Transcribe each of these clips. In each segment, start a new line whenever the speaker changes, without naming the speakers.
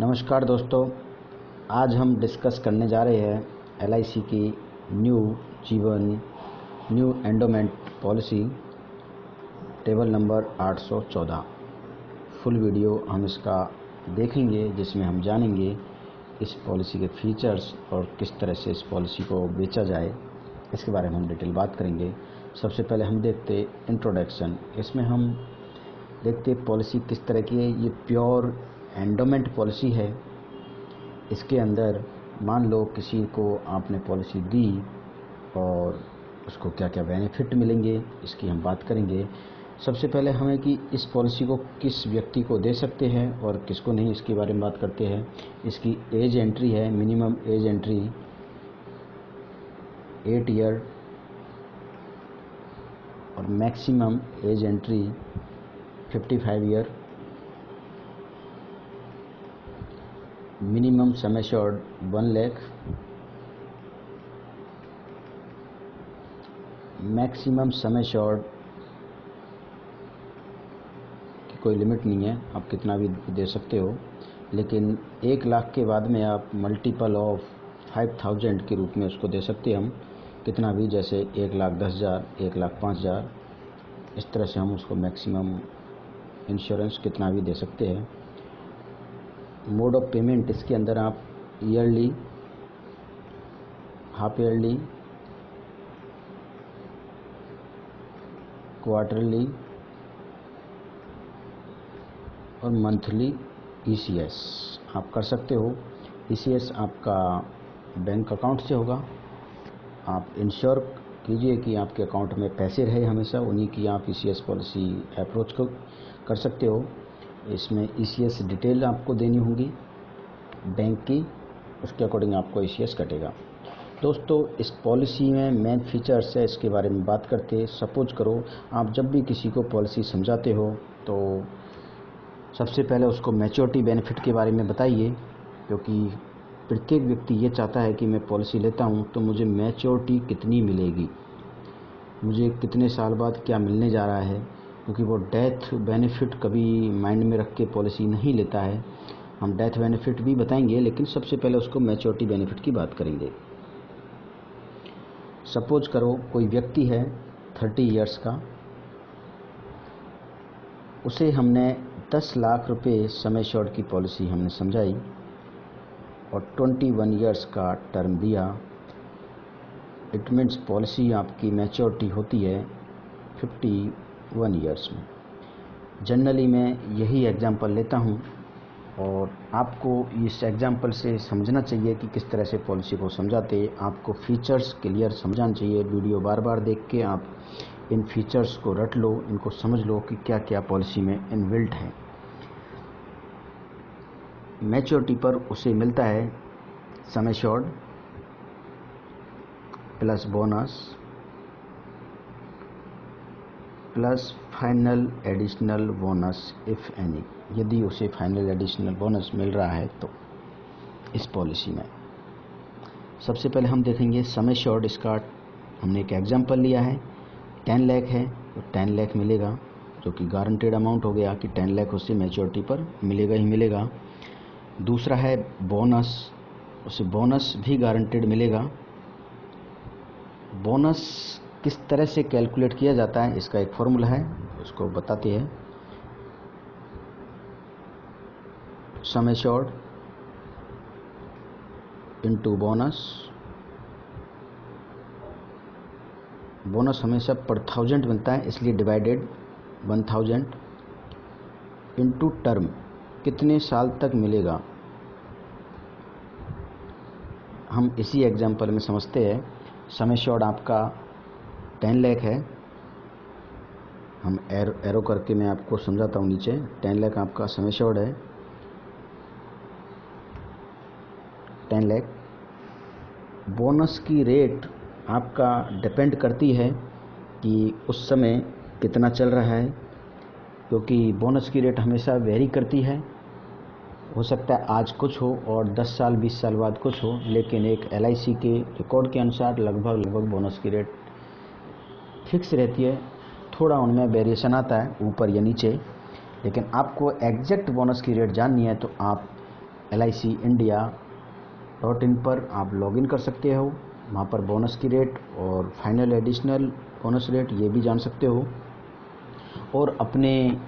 नमस्कार दोस्तों, आज हम डिस्कस करने जा रहे हैं एलआईसी की न्यू जीवन new endowment policy table number 814। Full video हम इसका देखेंगे जिसमें हम जानेंगे इस पॉलिसी के फीचर्स और किस तरह से इस पॉलिसी को बेचा जाए, इसके बारे में हम डिटेल बात करेंगे। सबसे पहले हम देखते इंट्रोडक्शन। इसमें हम देखते पॉलिसी किस तरह की है। ये प्योर एंडोमेंट पॉलिसी है। इसके अंदर मान लो किसी को आपने पॉलिसी दी और उसको क्या क्या बेनिफिट मिलेंगे, इसकी हम बात करेंगे। सबसे पहले हमें कि इस पॉलिसी को किस व्यक्ति को दे सकते हैं और किसको नहीं, इसके बारे में बात करते हैं। इसकी एज एंट्री है, मिनिमम एज एंट्री 8 ईयर और maximum age entry 55 year. Minimum sum assured 1 lakh, maximum sum assured की कोई लिमिट नहीं है, आप कितना भी दे सकते हो, लेकिन 1 लाख के बाद में आप मल्टीपल ऑफ 5000 के रूप में उसको दे सकते हैं हम, कितना भी, जैसे 1,10,000, 1,05,000, इस तरह से हम उसको मैक्सिमम इंश्योरेंस कितना भी दे सकते हैं। मोड ऑफ पेमेंट, इसके अंदर आप ईयरली, हाफ ईयरली, क्वार्टरली और मंथली ईसीएस आप कर सकते हो। ईसीएस आपका बैंक अकाउंट से होगा। आप इंश्योर कीजिए कि आपके अकाउंट में पैसे रहे हमेशा, उन्हीं की आप ईसीएस पॉलिसी अप्रोच कर सकते हो। इसमें ईसीएस डिटेल आपको देनी होगी बैंक की, उसके अकॉर्डिंग आपको ईसीएस कटेगा। दोस्तों, इस पॉलिसी में मेन फीचर्स है, इसके बारे में बात करते। सपोज करो आप जब भी किसी को पॉलिसी समझाते हो तो सबसे पहले उसको मैच्योरिटी बेनिफिट के बारे में बताइए, क्योंकि प्रत्येक व्यक्ति ये चाहता है कि मैं पॉलिसी लेता हूँ तो मुझे मैच्योरिटी कितनी मिलेगी, मुझे कितने साल बाद क्या मिलने जा रहा है, क्योंकि वो डेथ बेनिफिट कभी माइंड में रख के पॉलिसी नहीं लेता है। हम डेथ बेनिफिट भी बताएंगे, लेकिन सबसे पहले उसको मैच्योरिटी बेनिफिट की बात करेंगे। सपोज करो कोई व्यक्ति है 30 इयर्स का, उसे हमने 10 लाख रुपए सम एश्योर्ड की पॉलिसी हमने समझाई और 21 इयर्स का टर्म दिया। इट मीन्स पॉलिसी आपकी मैच्योरिटी होती है 51 इयर्स में। जनरली मैं यही एग्जांपल लेता हूं और आपको इस एग्जांपल से समझना चाहिए कि किस तरह से पॉलिसी को समझाते। आपको फीचर्स क्लियर समझाना चाहिए। वीडियो बार बार देख के आप इन फीचर्स को रट लो, इनको समझ लो कि क्या क्या पॉलिसी में इनबिल्ट है। मैच्योरिटी पर उसे मिलता है sum assured plus bonus plus final additional bonus if any, यदि उसे फाइनल एडिशनल बोनस मिल रहा है तो इस पॉलिसी में। सबसे पहले हम देखेंगे सम एश्योर्ड। इसका हमने एक एग्जांपल लिया है, 10 लाख है तो 10 लाख मिलेगा, जो कि गारंटेड अमाउंट हो गया कि 10 लाख उससे मैच्योरिटी पर मिलेगा ही मिलेगा। दूसरा है बोनस, उसे बोनस भी गारंटेड मिलेगा। बोनस किस तरह से कैलकुलेट किया जाता है, इसका एक फॉर्मूला है, उसको बताते हैं। Sum assured into bonus. Bonus हमेशा पर 1000 बनता है, इसलिए डिवाइडेड 1000 इनटू टर्म, कितने साल तक मिलेगा। हम इसी एग्जांपल में समझते हैं। सम एश्योर्ड आपका 10 लाख है, हम एरो करके मैं आपको समझाता हूँ नीचे। 10 लाख आपका सम एश्योर्ड है, 10 लाख। बोनस की रेट आपका डिपेंड करती है कि उस समय कितना चल रहा है, क्योंकि बोनस की रेट हमेशा वेरी करती है। हो सकता है आज कुछ हो और 10 साल 20 साल बाद कुछ हो, लेकिन एक एलआईसी के रिकॉर्ड के अनुसार लगभग बोनस की रेट फिक्स रहती है। थोड़ा उनमें वेरिएशन आता है ऊपर या नीचे, लेकिन आपको एग्जैक्ट बोनस की रेट जाननी है तो आप LICindia.in पर आप लॉगिन कर सकते हो। वहाँ पर बोनस की रेट और फाइनल एडिशनल बोनस रेट ये भी जान सकते हो, और अपने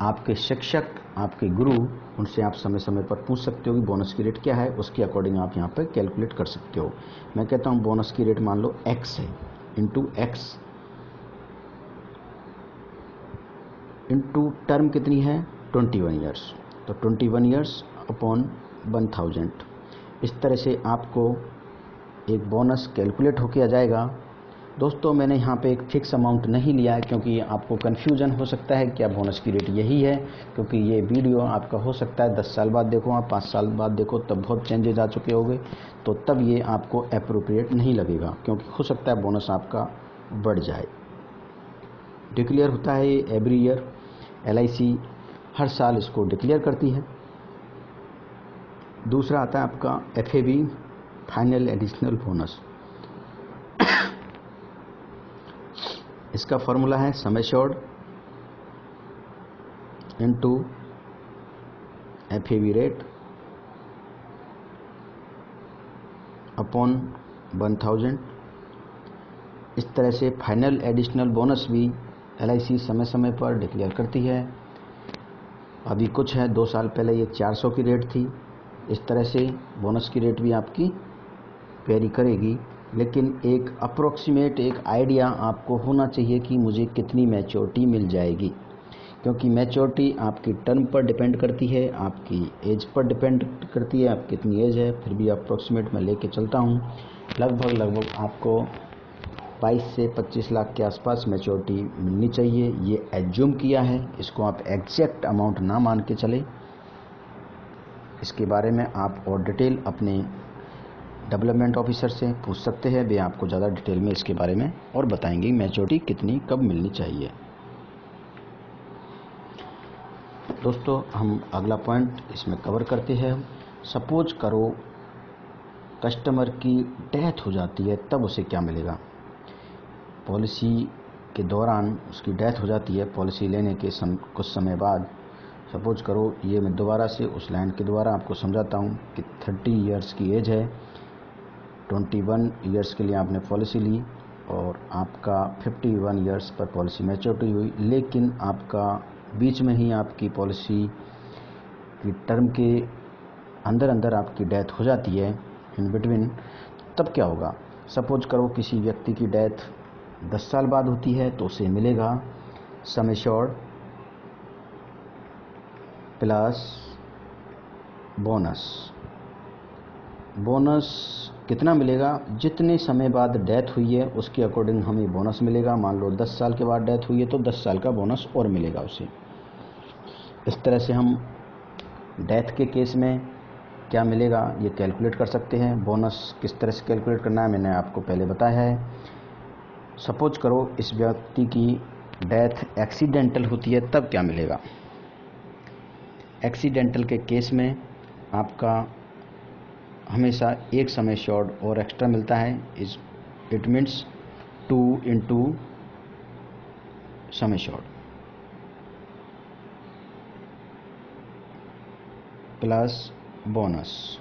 आपके शिक्षक, आपके गुरु, उनसे आप समय समय पर पूछ सकते हो कि बोनस की रेट क्या है, उसके अकॉर्डिंग आप यहाँ पर कैलकुलेट कर सकते हो। मैं कहता हूँ बोनस की रेट मान लो x है, इंटू x, इंटू टर्म कितनी है 21 ईयर्स, तो 21 ईयर्स अपॉन 1000। इस तरह से आपको एक बोनस कैलकुलेट होके आ जाएगा। दोस्तों मैंने यहाँ पे एक फिक्स अमाउंट नहीं लिया है, क्योंकि आपको कन्फ्यूजन हो सकता है क्या बोनस की रेट यही है, क्योंकि ये वीडियो आपका हो सकता है 10 साल बाद देखो, आप 5 साल बाद देखो, तब बहुत चेंजेज आ चुके होंगे, तो तब ये आपको अप्रोप्रिएट नहीं लगेगा, क्योंकि हो सकता है बोनस आपका बढ़ जाए। डिक्लेयर होता है एवरी ईयर, LIC हर साल इसको डिक्लेयर करती है। दूसरा आता है आपका FAB, फाइनल एडिशनल बोनस। इसका फॉर्मूला है sum assured into FAB rate upon 1000। इस तरह से फाइनल एडिशनल बोनस भी LIC समय समय पर डिक्लेयर करती है। अभी कुछ है, 2 साल पहले ये 400 की रेट थी। इस तरह से बोनस की रेट भी आपकी वेरी करेगी, लेकिन एक अप्रोक्सीमेट एक आइडिया आपको होना चाहिए कि मुझे कितनी मैच्योरिटी मिल जाएगी, क्योंकि मैच्योरिटी आपकी टर्म पर डिपेंड करती है, आपकी एज पर डिपेंड करती है, आप कितनी एज है। फिर भी अप्रोक्सीमेट मैं लेके चलता हूँ, लगभग आपको 22 से 25 लाख के आसपास मैच्योरिटी मिलनी चाहिए। ये एज्यूम किया है, इसको आप एग्जैक्ट अमाउंट ना मान के चले। इसके बारे में आप और डिटेल अपने डेवलपमेंट ऑफिसर से पूछ सकते हैं, वे आपको ज़्यादा डिटेल में इसके बारे में और बताएंगे मैच्योरिटी कितनी कब मिलनी चाहिए। दोस्तों हम अगला पॉइंट इसमें कवर करते हैं। सपोज करो कस्टमर की डेथ हो जाती है, तब उसे क्या मिलेगा। पॉलिसी के दौरान उसकी डेथ हो जाती है, पॉलिसी लेने के कुछ समय बाद। सपोज करो, ये मैं दोबारा से उस लाइन के द्वारा आपको समझाता हूँ कि 30 ईयर्स की एज है, 21 ईयर्स के लिए आपने पॉलिसी ली और आपका 51 ईयर्स पर पॉलिसी मैच्योरिटी हुई, लेकिन आपका बीच में ही आपकी पॉलिसी की टर्म के अंदर आपकी डेथ हो जाती है, इन बिटवीन, तब क्या होगा। सपोज करो किसी व्यक्ति की डेथ 10 साल बाद होती है, तो उसे मिलेगा sum assured plus bonus. Bonus कितना मिलेगा, जितने समय बाद डेथ हुई है उसके अकॉर्डिंग हमें बोनस मिलेगा। मान लो 10 साल के बाद डेथ हुई है तो 10 साल का बोनस और मिलेगा उसे। इस तरह से हम डेथ के केस में क्या मिलेगा ये कैलकुलेट कर सकते हैं। बोनस किस तरह से कैलकुलेट करना है मैंने आपको पहले बताया है। सपोज करो इस व्यक्ति की डेथ एक्सीडेंटल होती है, तब क्या मिलेगा। एक्सीडेंटल के केस में आपका हमेशा एक सम एश्योर्ड और एक्स्ट्रा मिलता है। It means 2 into sum assured plus bonus.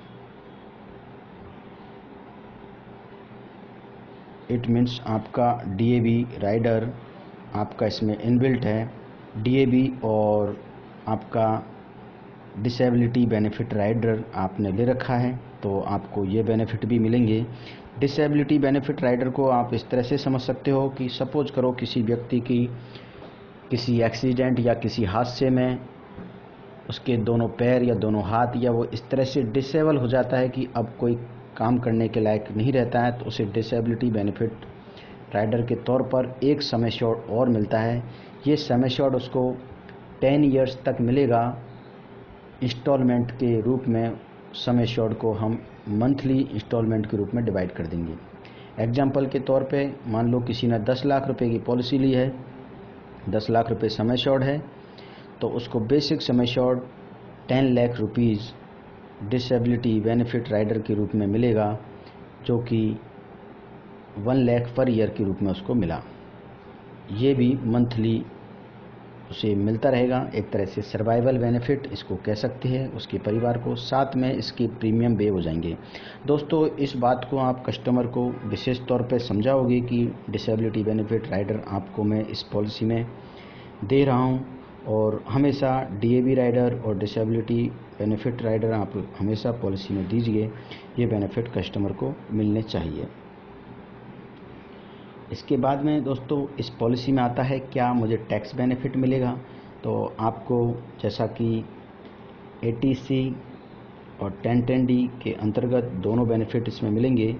It means आपका DAB राइडर आपका इसमें इनबिल्ट है। DAB और आपका डिसेबिलिटी बेनिफिट राइडर आपने ले रखा है, तो आपको ये बेनिफिट भी मिलेंगे। डिसेबिलिटी बेनिफिट राइडर को आप इस तरह से समझ सकते हो कि सपोज करो किसी व्यक्ति की किसी एक्सीडेंट या किसी हादसे में उसके दोनों पैर या दोनों हाथ या वो इस तरह से डिसेबल हो जाता है कि अब कोई काम करने के लायक नहीं रहता है, तो उसे डिसेबिलिटी बेनिफिट राइडर के तौर पर एक सम एश्योर्ड और मिलता है। ये सम एश्योर्ड उसको 10 ईयर्स तक मिलेगा। इंस्टॉलमेंट के रूप में सम एश्योर्ड को हम मंथली इंस्टॉलमेंट के रूप में डिवाइड कर देंगे। एग्जाम्पल के तौर पे मान लो किसी ने 10 लाख रुपए की पॉलिसी ली है, 10 लाख रुपए सम एश्योर्ड है, तो उसको basic sum assured 10 lakh rupees disability benefit rider के रूप में मिलेगा, जो कि 1 लाख पर ईयर के रूप में उसको मिला। ये भी मंथली उसे मिलता रहेगा। एक तरह से सर्वाइवल बेनिफिट इसको कह सकते हैं उसके परिवार को, साथ में इसके प्रीमियम वेव हो जाएंगे। दोस्तों इस बात को आप कस्टमर को विशेष तौर पे समझाओगे कि डिसेबिलिटी बेनिफिट राइडर आपको मैं इस पॉलिसी में दे रहा हूं, और हमेशा DAB राइडर और डिसेबिलिटी बेनिफिट राइडर आप हमेशा पॉलिसी में दीजिए। ये बेनिफिट कस्टमर को मिलने चाहिए। इसके बाद में दोस्तों इस पॉलिसी में आता है क्या मुझे टैक्स बेनिफिट मिलेगा। तो आपको जैसा कि ATC और 1010D के अंतर्गत दोनों बेनिफिट इसमें मिलेंगे,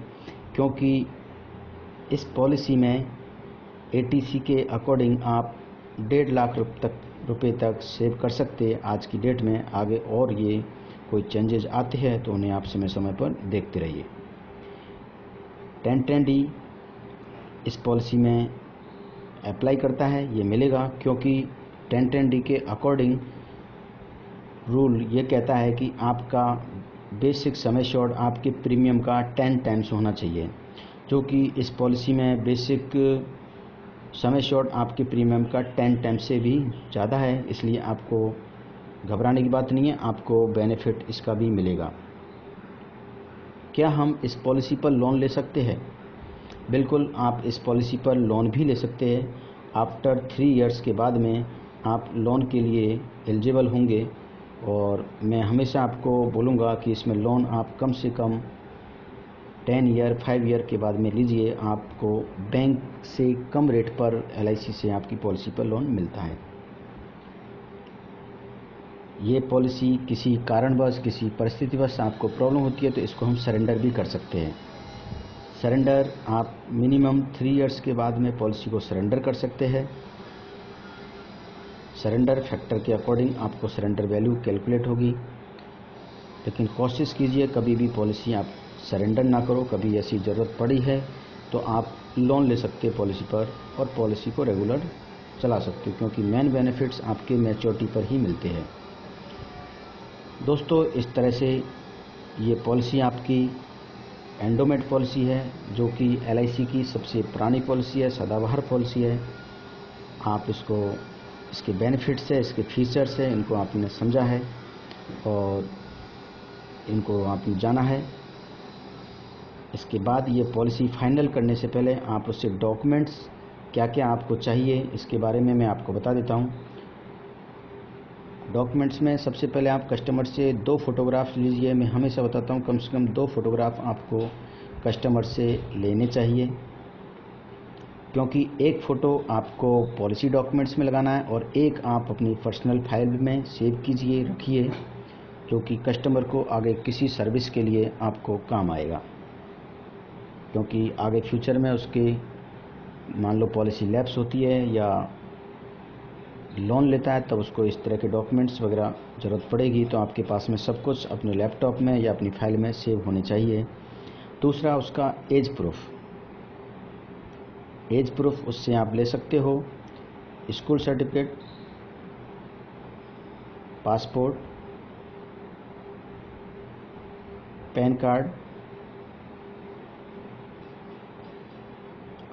क्योंकि इस पॉलिसी में ATC के अकॉर्डिंग आप 1.5 लाख रुपए तक सेव कर सकते हैं आज की डेट में। आगे और ये कोई चेंजेस आते हैं तो उन्हें आप समय समय पर देखते रहिए। 1010D इस पॉलिसी में अप्लाई करता है, ये मिलेगा क्योंकि 1010D के अकॉर्डिंग रूल ये कहता है कि आपका बेसिक सम एश्योर्ड आपके प्रीमियम का 10 टाइम्स होना चाहिए, जो कि इस पॉलिसी में बेसिक सम एश्योर्ड आपके प्रीमियम का 10 टाइम्स से भी ज़्यादा है। इसलिए आपको घबराने की बात नहीं है, आपको बेनिफिट इसका भी मिलेगा। क्या हम इस पॉलिसी पर लोन ले सकते हैं? बिल्कुल, आप इस पॉलिसी पर लोन भी ले सकते हैं। आफ्टर 3 इयर्स के बाद में आप लोन के लिए एलिजिबल होंगे, और मैं हमेशा आपको बोलूँगा कि इसमें लोन आप कम से कम 10 ईयर 5 ईयर के बाद में लीजिए। आपको बैंक से कम रेट पर LIC से आपकी पॉलिसी पर लोन मिलता है। ये पॉलिसी किसी कारणवश किसी परिस्थितिवश आपको प्रॉब्लम होती है तो इसको हम सरेंडर भी कर सकते हैं। सरेंडर आप मिनिमम 3 इयर्स के बाद में पॉलिसी को सरेंडर कर सकते हैं। सरेंडर फैक्टर के अकॉर्डिंग आपको सरेंडर वैल्यू कैलकुलेट होगी, लेकिन कोशिश कीजिए कभी भी पॉलिसी आप सरेंडर ना करो। कभी ऐसी ज़रूरत पड़ी है तो आप लोन ले सकते हैं पॉलिसी पर, और पॉलिसी को रेगुलर चला सकते हो, क्योंकि मेन बेनिफिट्स आपके मैच्योरिटी पर ही मिलते हैं। दोस्तों इस तरह से ये पॉलिसी आपकी एंडोमेट पॉलिसी है, जो कि LIC की सबसे पुरानी पॉलिसी है, सदाबहार पॉलिसी है। आप इसको इसके बेनिफिट्स है, इसके फीचर्स है, इनको आपने समझा है और इनको आपने जाना है। इसके बाद ये पॉलिसी फाइनल करने से पहले आप उससे डॉक्यूमेंट्स क्या क्या आपको चाहिए इसके बारे में मैं आपको बता देता हूँ। डॉक्यूमेंट्स में सबसे पहले आप कस्टमर से 2 फोटोग्राफ्स लीजिए। मैं हमेशा बताता हूँ कम से कम 2 फोटोग्राफ आपको कस्टमर से लेने चाहिए, क्योंकि एक फ़ोटो आपको पॉलिसी डॉक्यूमेंट्स में लगाना है और एक आप अपनी पर्सनल फाइल में सेव कीजिए, रखिए, जो कि कस्टमर को आगे किसी सर्विस के लिए आपको काम आएगा। क्योंकि आगे फ्यूचर में उसके मान लो पॉलिसी लैप्स होती है या लोन लेता है, तब उसको इस तरह के डॉक्यूमेंट्स वगैरह ज़रूरत पड़ेगी, तो आपके पास में सब कुछ अपने लैपटॉप में या अपनी फाइल में सेव होने चाहिए। दूसरा उसका एज प्रूफ उससे आप ले सकते हो school certificate, passport, PAN card,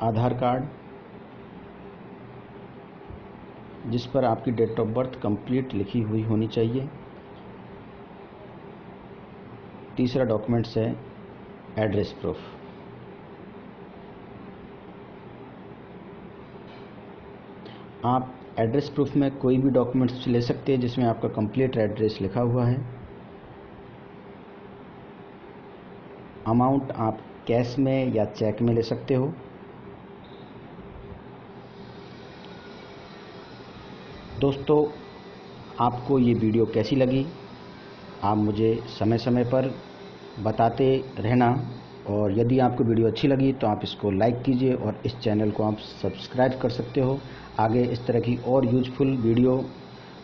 Aadhaar card, जिस पर आपकी डेट ऑफ बर्थ कंप्लीट लिखी हुई होनी चाहिए। तीसरा डॉक्यूमेंट्स है एड्रेस प्रूफ। आप एड्रेस प्रूफ में कोई भी डॉक्यूमेंट्स ले सकते हैं जिसमें आपका कंप्लीट एड्रेस लिखा हुआ है। अमाउंट आप कैश में या चेक में ले सकते हो। दोस्तों आपको ये वीडियो कैसी लगी आप मुझे समय समय पर बताते रहना, और यदि आपको वीडियो अच्छी लगी तो आप इसको लाइक कीजिए और इस चैनल को आप सब्सक्राइब कर सकते हो। आगे इस तरह की और यूजफुल वीडियो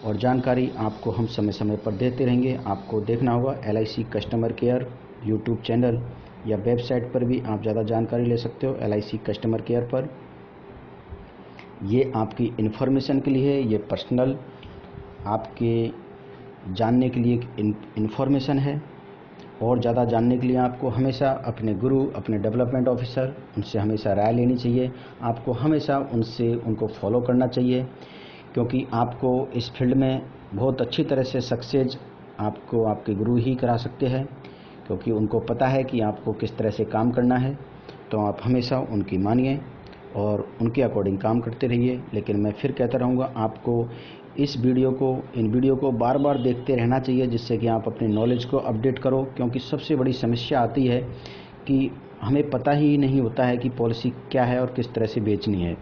और जानकारी आपको हम समय समय पर देते रहेंगे। आपको देखना होगा LIC customer care YouTube channel या वेबसाइट पर भी आप ज़्यादा जानकारी ले सकते हो LIC कस्टमर केयर पर। ये आपकी इन्फॉर्मेशन के लिए है, ये पर्सनल आपके जानने के लिए इन्फॉर्मेशन है, और ज़्यादा जानने के लिए आपको हमेशा अपने गुरु, अपने डेवलपमेंट ऑफिसर, उनसे हमेशा राय लेनी चाहिए। आपको हमेशा उनको फॉलो करना चाहिए, क्योंकि आपको इस फील्ड में बहुत अच्छी तरह से सक्सेस आपको आपके गुरु ही करा सकते हैं, क्योंकि उनको पता है कि आपको किस तरह से काम करना है। तो आप हमेशा उनकी मानिए और उनके अकॉर्डिंग काम करते रहिए। लेकिन मैं फिर कहता रहूँगा, आपको इन वीडियो को बार बार देखते रहना चाहिए, जिससे कि आप अपने नॉलेज को अपडेट करो। क्योंकि सबसे बड़ी समस्या आती है कि हमें पता ही नहीं होता है कि पॉलिसी क्या है और किस तरह से बेचनी है।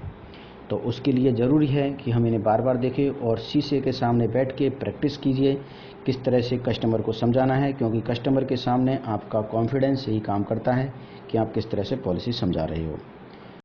तो उसके लिए ज़रूरी है कि हम इन्हें बार बार देखें और शीशे के सामने बैठ के प्रैक्टिस कीजिए किस तरह से कस्टमर को समझाना है, क्योंकि कस्टमर के सामने आपका कॉन्फिडेंस यही काम करता है कि आप किस तरह से पॉलिसी समझा रहे हो।